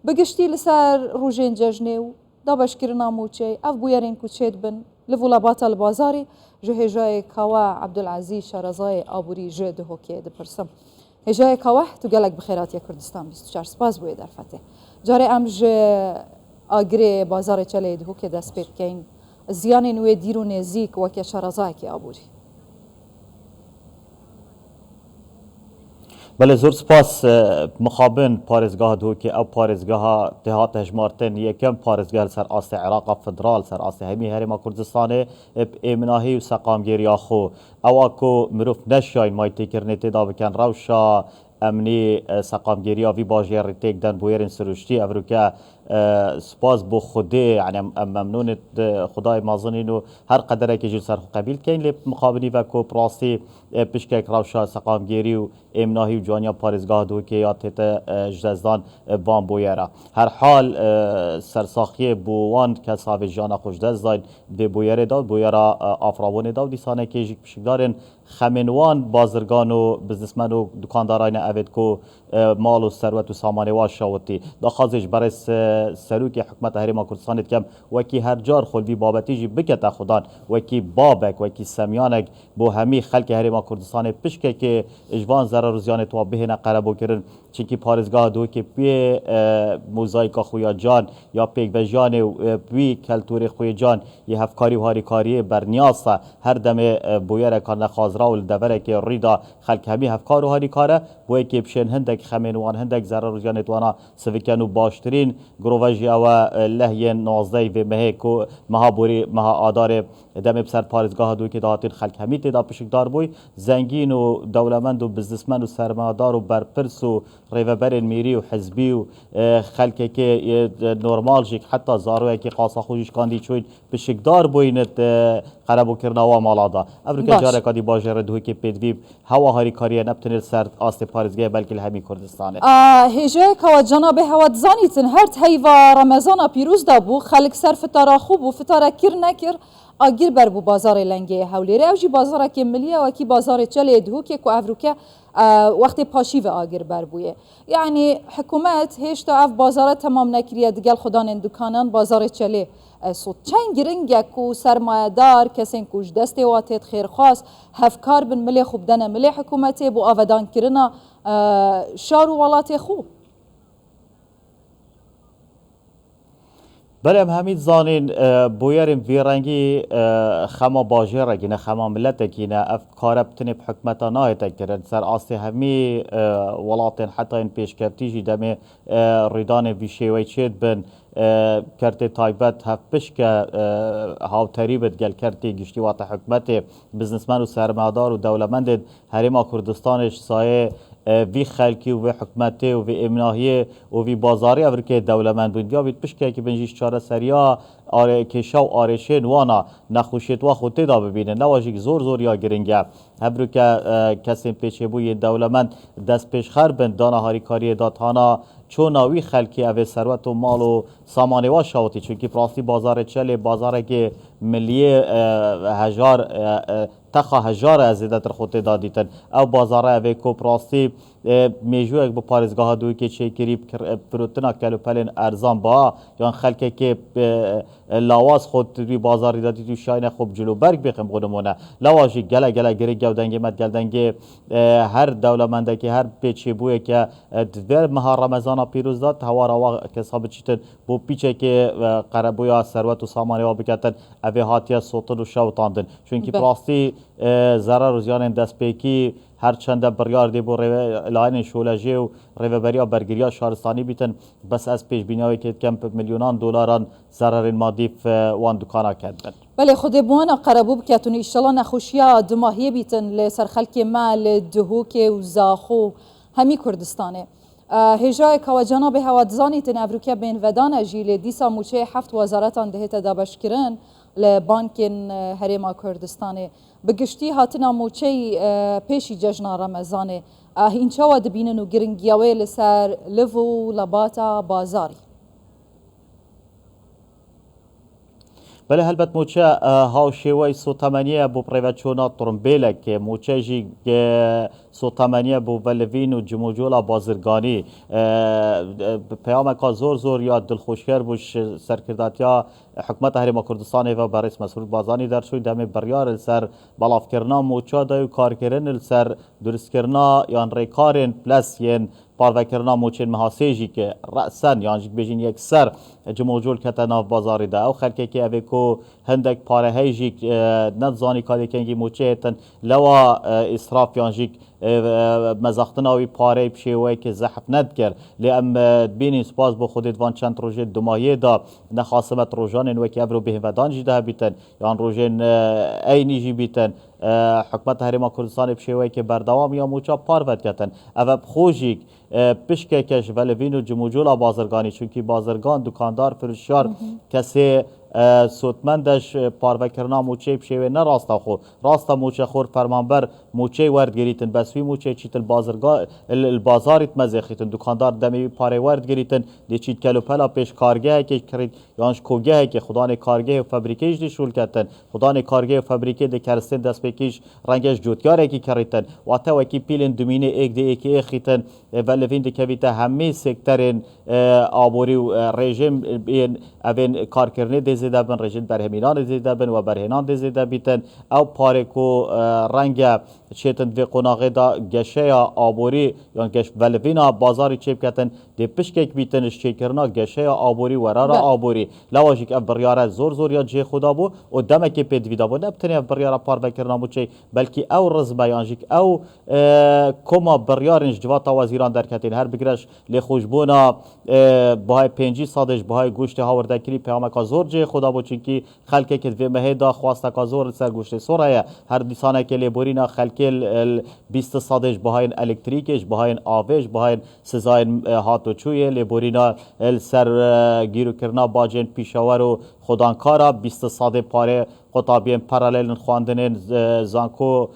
بگشتی لسر روژین ججنه و دابش کرنا موچه اف بویرین کوچید بن لولابات البازاری جهجای کوا عبدالعزیز شارزای آبوری جده هوکی دپرسم هجای کوا تو گلک بخیراتی کردستان 24 سپاس بوی در فتح جاره امج آگری بازار چله ده هوکی دست پید کین زیان نوی دیرو نزیک وکی شارزای که آبوری بله زور سپاس مخابن پارزگاه دوکی او پارزگاه دهات هجمارتن یکم پارزگاه سر آست عراق فدرال سر آست همی هرما کردستان امناهی و سقامگیری آخو او اکو مروف نشاین مایتی کرنه تدا بکن روشا امنی سقامگیری آوی باجی ریتیک دن بویرین سروشتی افروکه سپاس بو خوده یعنی ممنون خدای مازنین و هر قدره که جل سر قبیل کین لی مخابنی و کو پراسی پشکک روشا سقامگیری و امناهی و جوانیا پارزگاه دو که یا تیتا جزدان بان بویرا هر حال سرساخی بوان که صاحب جانا خوش دزدان ده بویره داد بویرا آفراوان داد دیسانه که جیک پشکدارن خمینوان بازرگان و بزنسمن و دکانداران اوید کو مال و ثروت و سامانه واش شاوتی دا خازش برای سروک حکومت هرما کردستان کم وکی هر جار خلوی بابتی جی بکت خودان وکی بابک وکی سمیانک بو همی خلق هرما کردستان پشکه که اجوان ضرر زیان تو بهنه قربو کردن چونکی پارزگاه دو که پی موزایکا خویا جان یا پیک بجان و پی کلتور خویا جان یه هفکاری و هاری کاری برنیاسه هر دم بویره کارن خازرا و دبره که ریدا خلق همی هفکار و هاری کاره بوی که بشین هندک خمینوان هندک ضرر زیان توانا سویکن و باشترین گروهجی او لحیه نازدی و مهکو مهابوری مها آدار دم بسر پارزگاه دو که دهاتین خلق همی تدا پشکدار بوی زنگین و دولمند و بزنسمن و سرمایه‌دار و برپرس و ریوبر میری و حزبی و خلقی که نورمال جیک حتی زاروی که قاصا خوشش کاندی چوید پشکدار بوینت قربو کرنا و مالادا افریقا جاره کادی باجر دو که پیدویب هوا هاری کاریه نبتنی سر آست پارزگاه بلکه همی کردستانه هجای که جناب هواد زانیتن هر تهیوا رمضان پیروز دابو خلق سر فتارا خوب و فتارا کر نکر آگیر بر بو بازار لنگه حولیره او جی بازار که ملیه و کی بازار چله دهو که کو افریقا وقت پاشی و آگیر بر بویه یعنی حکومت هیچ تا اف بازار تمام نکریه دیگل خدان دکانان بازار چله صوت چند گرنگ کو سرمایه دار کسین کوش دست واتت خیر خاص هفکار بن ملی خوب دنه ملی حکومتی بو آودان کرنا شار و ولات خوب بریم همین زانین بویریم ویرنگی خما باجر رگینه خما ملت کینه اف کاربتنی بحکمتا نایتا کرد سر آستی همی ولاتن حتی این پیشکفتیجی دمی ریدان ویشیوی چید بن کرتی تایبت هف پشک هاو تریبت گل کرتی گشتی وات حکمت بزنسمن و سرمایه‌دار و دولمند هرما کردستانش سایه وی خلکی و وی حکمتی و وی امناهی و وی بازاری افریقای دولمند بود یا بیت پشکه که بنجیش چاره سریا آره کشا و آرشه نوانا نخوشیت و خودت دا ببینه نواجی زور یا گرنگه افریقا کسی پیچه بوی دولمند دست پیش خربند دانا هاری کاری داتانا چون ناوی خلکی اوه ثروت و مال و سامانه و شاوتی چونکی پراستی بازار چله بازاره که ملیه هزار تخا هزار ازیدت خود دادیتن او بازاره اوه کو پراستی میجوک با پارزگاه دوی که چه کریب پروتنا کلو پلین ارزان با یا خلکی که لاواز خود توی بازاری دادی تو شاین خوب جلو برگ بخم خودمونه لواجی گله گری گودنگی مد گلدنگی هر دولمنده که هر پیچی بوی که در ماه رمضان پیروز داد هوا روا که ثابت چیتن بو پیچه که قربویا ثروت و سامانه وا بکتن اوی هاتیا سوتن و شوتاندن چون که پراستی ضرر و زیان دست پیکی هر چند بریار دی بو لاین شولجی و ریوبریا برگریا شهرستانی بیتن بس از پیش بینیایی که کم میلیونان دلاران ضرر مادی وان دکانا کردن بله خود بوانا قربو بکتون ایشالا نخوشیا دماهی بیتن لسر خلک مال دهوک و زاخو همی کردستانه هجای که جناب هوادزانی تن افریقیا بین ودان جیل دیسا موچه 7 وزارتان دهیت دابش کرن لبانکن هرما کردستانه بگشتی هاتنا موچه پیشی جشن رمضانه اینچا و دبینن و گرنگیاوی لسر لفو لباتا بازاری بله هلبت موچه ها شیوه سوتمانیه بو پریوچونا ترمبیله که موچه جی سوتمانیه بو ولوین و جموجولا بازرگانی پیام که زور یا دلخوشگر بوش سرکرداتیا حکومت هرما کردستان و برئیس مسعود بازانی در شوی دم بریار سر بلاف کرنا موچا دایو کار کردن سر درست کرنا یا ریکارن پلس ین پاروکرنا موچین محاسیجی که رأسن یعنی بجین یک سر جموجول کتنا بازاری ده او خلکه که اوه کو هندک پاره هیجی نتزانی کاری کنگی موچه هتن لوا اسراف یعنی مزاختناوی پاره بشیوه که زحف ند کرد لیم بینی سپاس با خودت وان چند روژه دمایه دا نخاصمت روژان وکی ابرو بهودان جی ده بیتن یعنی روژن اینی جی بیتن حکومت هرما کردستان بشیوه که بردوام یا موچا پارود کتن اوه بخوشیک پشکه کش ولوین و جموجولا بازرگانی چونکی بازرگان دکاندار فروشیار کسی سوتمندش پاروکرنا موچه بشیوه نه راستا خو راستا موچه خور فرمانبر موچه ورد گریتن بسوی موچه چیت البازاریت مزخیتن دکاندار دمی پاره ورد گریتن دی چیت کلو پلا پیش کارگه که کرید یانش کوگه که خدان کارگه و فابریکیش دی شول کتن خدان کارگه و فابریکه دی کرستن دست بکیش رنگش جوتگاره کی کریتن و تا وکی پیلن دومینه ایک دی ایک خیتن ولوین دی کویتا همه سکترین آبوری و رژیم بین اوین کارکرنه دی زیده بن رژیم برهمینان زیده بن و برهنان دی زیده بیتن او پاره کو رنگ چیتن وی قناغه دا گشه یا آبوری یا گش ولوینا بازاری چیپ کتن دی پشکک بیتنش چی کرنا گشه یا آبوری ورارا آبوری لواجیک اف بریاره زور یا جه خدا بو و دمک پدویدا بو نبتنی اف بریاره پار بکرنا موچی بلکی او رزبه یانجیک او کما بریارنج جواتا وزیران در کتین هر بگرش لی خوشبونا بهای 5 سادش بهای گوشت هاوردکری پیامک زور جه خدا بو چونکی خلک که وی مهدا خواسته زور سر گوشت سوره هر دیسانه که لیبورینا خلک 20 سادش بهای الکتریکش بهای آوش بهای سزاین هاتو چوی لیبورینا سر گیرو کرنا باجن پیشاور و خدانکارا 20 ساده پاره قطابین پارالل خواندن زانکو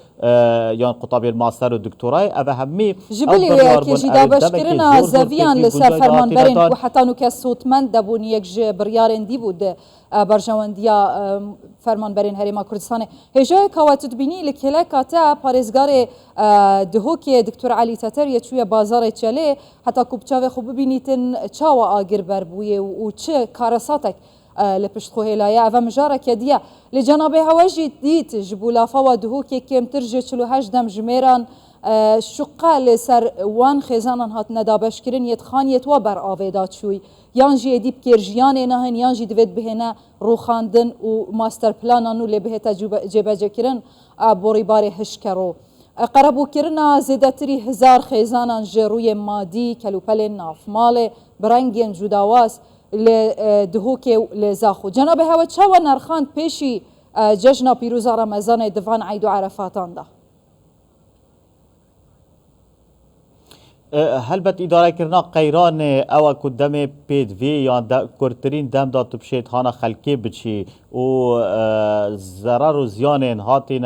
یا قطابین ماستر و دکترای او همی جبلی که جدا بشکرنا زویان لسر فرمان برین و حتی نو که صوتمند دبون یک بریارن دی بود برجواندیا فرمان برین هریما کردستان هجای کاواتد بینی لکله کاتا پارزگار دهوکی دکتر علی تتر یچوی بازار چله حتی کوبچاو خوب ببینیتن چاوا آگر بربویه و چه کارساتک لپشت خو هلایا و مجاره کدیا لجناب هواجی دیت جبولافا و دهوکی کم ترجه 48 دم جمیران شقه لسر وان خزانان هات ندابش کرن یتخانیت و بر آویدات شوی یانجی دیب کرجیان نهن یانجی دوید بهنه روخاندن و ماستر پلانانو لبهتا جبجه کرن بوری باری هشکرو قربو کرنا زیدتری 1000 خزانان جروی مادی کلوپل نافمال برنگین جداواز لدهوکی لزاخو جناب هوا چاو نرخان پیشی جشن پیروز رمضان دوان عید و عرفاتان ده هلبت اداره کرنا قیران او کدام پیدوی یا کرترین دم داد بشید هانا خلکی بچی و ضرر و زیان هاتین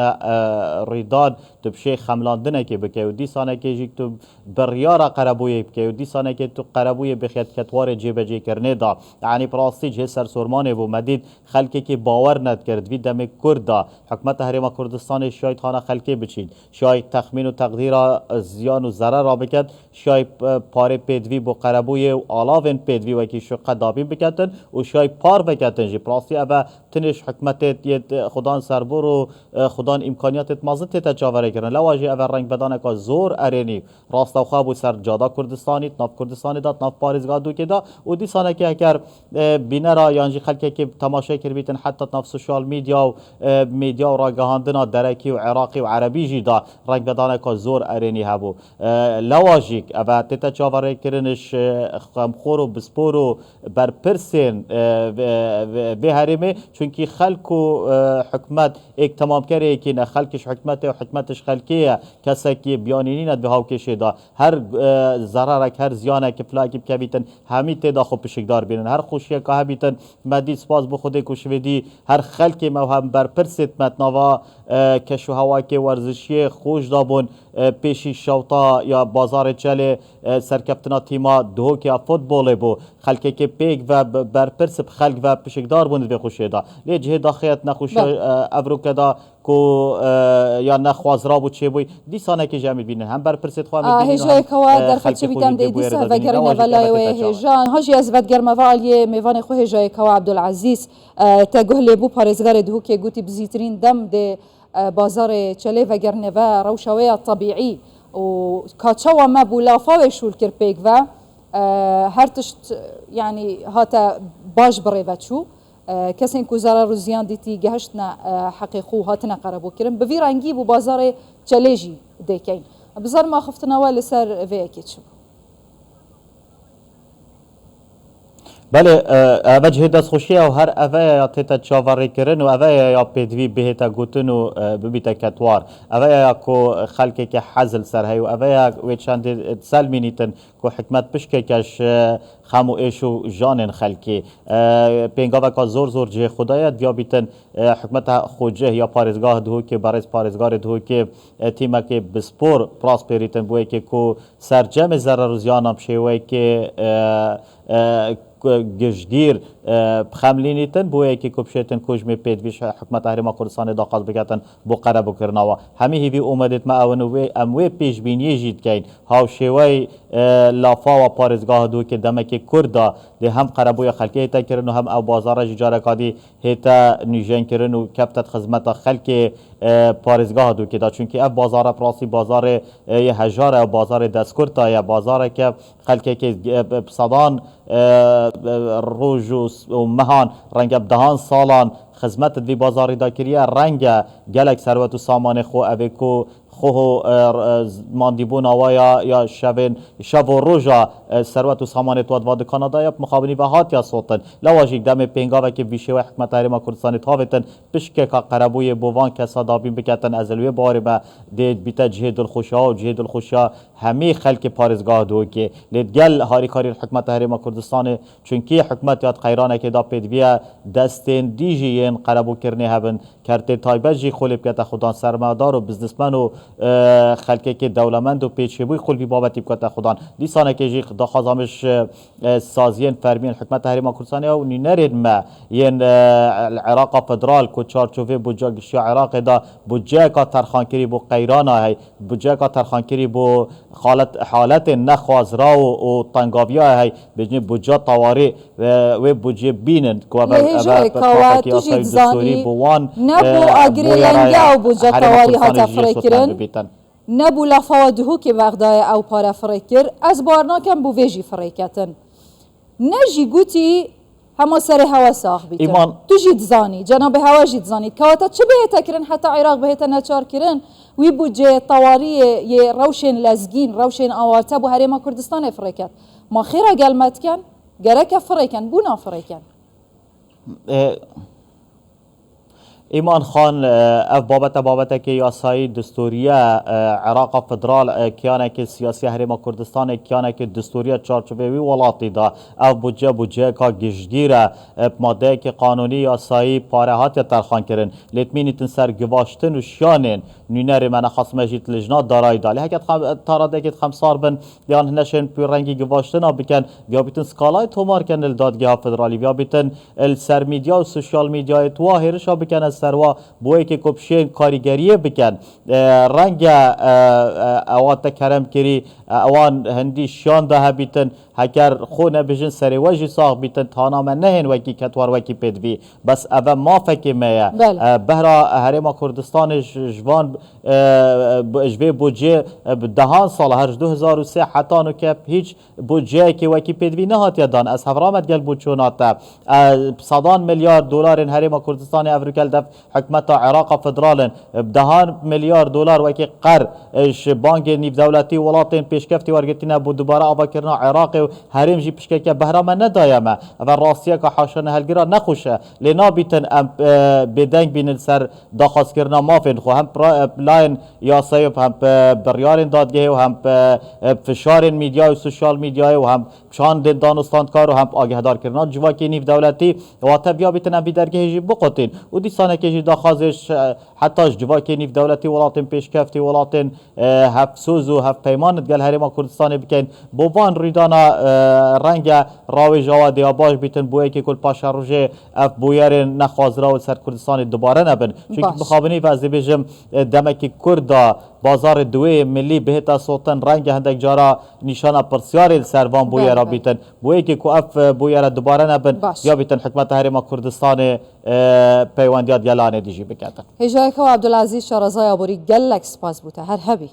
ریدان تبشی خملاندنه که بکه و دیسانه که جیک تو بریار قربوی بکه و دیسانه که تو قربوی بخیت کتوار جیبجی کرنه دا یعنی پراستی جه سرسورمانه بو مدید خلکی که باور ند کرد وی دم کردا حکمت هرما کردستان شاید هانا خلکی بچید شاید تخمین و تقدیر زیان و ضرر را بکد شاید پاره پیدوی بو قربوی و آلاوین پیدوی وکی شقه دابین بکتن و شاید پار بکتن جی پراستی اوه تنش حکمتت ید خدان سربور و خدان امکانیاتت مازن تیتا چاوره کرن لواجی اوه رنگ بدانه که زور ارینی راست و خواب و سر جادا کردستانی ناف کردستانی داد ناف پارزگاه دو که دا و دیسانه که اگر بینه را یانجی خلکه که تماشای کر بیتن حتی ناف سوشال میدیا و میدیا و راگهاندنا درکی و عراقی و عربی جی دا رنگ بدانه که زور ارینی هبو لواجی اوه تیتا چاوره کرنش خمخور و بسپور و برپرسین به هرمه چونکی خلق و حکمت ایک تمام کره که نه خلقش حکمت و حکمتش خلقیه کسی که بیانینی ند به هاو کشه دا هر ضررک هر زیانه که فلاکی بکویتن همی تیدا خوب پشکدار بینن هر خوشیه که همیتن مدی سپاس بخوده کشویدی هر خلقی موهم برپرسید متناوا کشو هوا که ورزشی خوش دابون پیشی شوطا یا بازار چله سرکفتنا تیما دهو که فوتبال بو خلقی که پیگ و برپرس خلق و پشکدار بوند به خوشیه دا لی جهه داخیت نخوش افروکدا کو یا نخوازرا بود چه بوی دیسانه که جمعی بینن هم بر پرسید خواه میبینن هجای کوا در خلچه بیتم دیدیسه و گرین ولای و هجان هجی از ود گرم والی میوان خو هجای کوا عبدالعزیز تگه لیبو پارزگار دهو که گوتی بزیترین دم ده بازار چله و گرن و روشوی طبیعی و کاتشوا ما بولافا و شول کرپیک و هر تشت يعني هاتا باش بريفاتشو كسين كوزارا روزيان ديتي جهشتنا حقيقو هاتنا قربو كرم بفيرا نجيبو بازار تشاليجي ديكين بزار ما خفتنا ولا سر في اكيتشو بله اوجه دست خوشی و هر اوه تیتا چاوری کرن و اوه یا پیدوی بهتا گوتن و ببیتا کتوار اوه یا کو خلقی که حزل سر هی و اوه یا ویچند سل مینیتن کو حکمت پشکه کش خمو ایشو جانن خلقی پینگاوه که زور جه خدایت بیا بیتن حکمت خوجه یا پارزگاه دهو که برای پارزگار دهو که تیمه که بسپور پراسپریتن بوی که کو سرجم زر روزیانم شوی که گشگیر بخملینیتن بوی که کبشتن کجم پیدویش حکمت اهرما کردستان داخل بگتن بو قرب کرنوا همه هیوی اومدت ما اونوی اموی پیش بینی جید کین هاو شوی لافا و پارزگاه دو که دمک کردا ده هم قربوی خلقی هتا کرن و هم او بازار جاره کادی هتا نیجن کرن و کفتت خدمت خلق پارزگاه دو که دا چونکه اف بازار پراسی بازار یه هجاره و بازار دستکرتا یا بازار که خلقی که صدان روز و مهان رنگ بدهان سالان خدمت دی بازاری دا کریه رنگ گلک ثروت و سامان خو اویکو خو ماندیبون و یا شب و روزا ثروت و سامان تو واد کانادا یا مخابنی و هات یا صوتن لواجیک دم پنگا و که بیشه و حکمت اهرما کردستان تاوتن پشک کا قربوی بوان که صدابین بکتن ازلوی بار با دید بیت جهد الخوشا و جهد الخوشا همه خلق پارزگاه دو که لید گل هاری کاری حکمت اهرما کردستان چونکی حکمت یاد خیرانه که دا پیدوی دستین دیجین قربو کرنه هبن کرته تایبه جی خولب که خودان سرمایه‌دار و بزنسمن و خلقی که دولمند و پیچبوی خلبی بابتی بکت خودان دیسانه که جی دخازامش سازین فرمین حکمت اهرما کردستان و نرید ما ین العراق فدرال کو چارچوبه بودجه گشی عراق دا بودجه کا ترخانکری بو قیرانا هی بودجه کا ترخانکری بو حالت نخوازرا و تنگاویا هی بجنی بودجه طواری و بودجه بینن کو تو جید زانی نبو آگری لنگه و بودجه طواری ها تفرکرن نبو لفاوده که بغدای او پاره فرکر از بارناکم بو ویجی فرکتن نجی گوتی همه سر هوا ساخ بیتن تو جید زانی جناب هوا جید زانی کواتا چه بهتا کرن حتی عراق بهتا نچار کرن وی بودجه طواری یه روشن لزگین روشن آوارتا بو هریما کردستان فرکت ما خیره گلمت کن گرک فرکن بونا فرکن ایمان خان اف بابت که یاسایی دستوریه عراق فدرال کیانه که سیاسی هرما کردستان کیانه که دستوریه چارچوبه وی ولاتی دا اف بودجه که گشگیره ماده که قانونی یاسایی پاره هات ترخان کرن لیتمینیتن سر گواشتن و شانن نینر من خاص مجید لجنات دارای دالی هکت تاراده که خمسار بن بیان نشن پی رنگی گواشتن بکن بیا بیتن سکالای تومار کن الدادگاه فدرالی بیا بیتن السر میدیا و سوشال میدیا تواهرش بکن از سروا بوی که کپشین کاریگریه بکن رنگ اوان تکرم کری اوان هندی شان ده بیتن هکر خونه بجن سری وجی ساق بیتن تانا من نهین وکی کتوار وکی پیدوی بس اوه ما فکی میه بهرا هرما کردستان جوان جوی بودجه دهان سال هر 2003 حتی نکه هیچ بودجه که وکی پیدوی نهات یادان از هفرامت گل بود چوناتا صدان میلیارد دلار هرما کردستان افریقا دف حکمت عراق فدرالن بدهان میلیارد دلار وکی قر بانک نیب دولتی ولاتین پیشکفتی ورگتینا بود دوباره آبا کرنا عراق و هرم جی پیشکه که بهرام ندایمه و راستیه که حاشن هلگیرا نخوشه لینا بیتن بدنگ بین سر داخواست کرنا مافین خو هم لاین یا سایب هم بریارین دادگه و هم فشار میدیا و سوشال میدیا و هم شان دانستاندکار و هم آگهدار کرنا جواکی نیب دولتی و تبیا بیتن بی درگه جی بقوتین و دیسانه جی داخوازش حتی جواکی نیف دولتی ولاتن پیشکفتی ولاتن هف سوز و هف پیمان گل هرما کردستان بکن بوان ریدانا رنگ راوی جوا دیا باش بیتن بوی که کل پاشا روژه اف بویر نخوازرا و سر کردستان دوباره نبن چون بخابنی وزی بجم دمکی کردا بازار دوی ملی بهتا صوتن رنگ هندک جارا نشانه پرسیار سروان بویرا بیتن بوی که اف بویرا دوباره نبن یا بیتن حکمت هرما کردستان پیوندیات گلانه دیجی بکتن هجای که عبدالعزیز شارزای آبوری گلک سپاس بوده هر هبی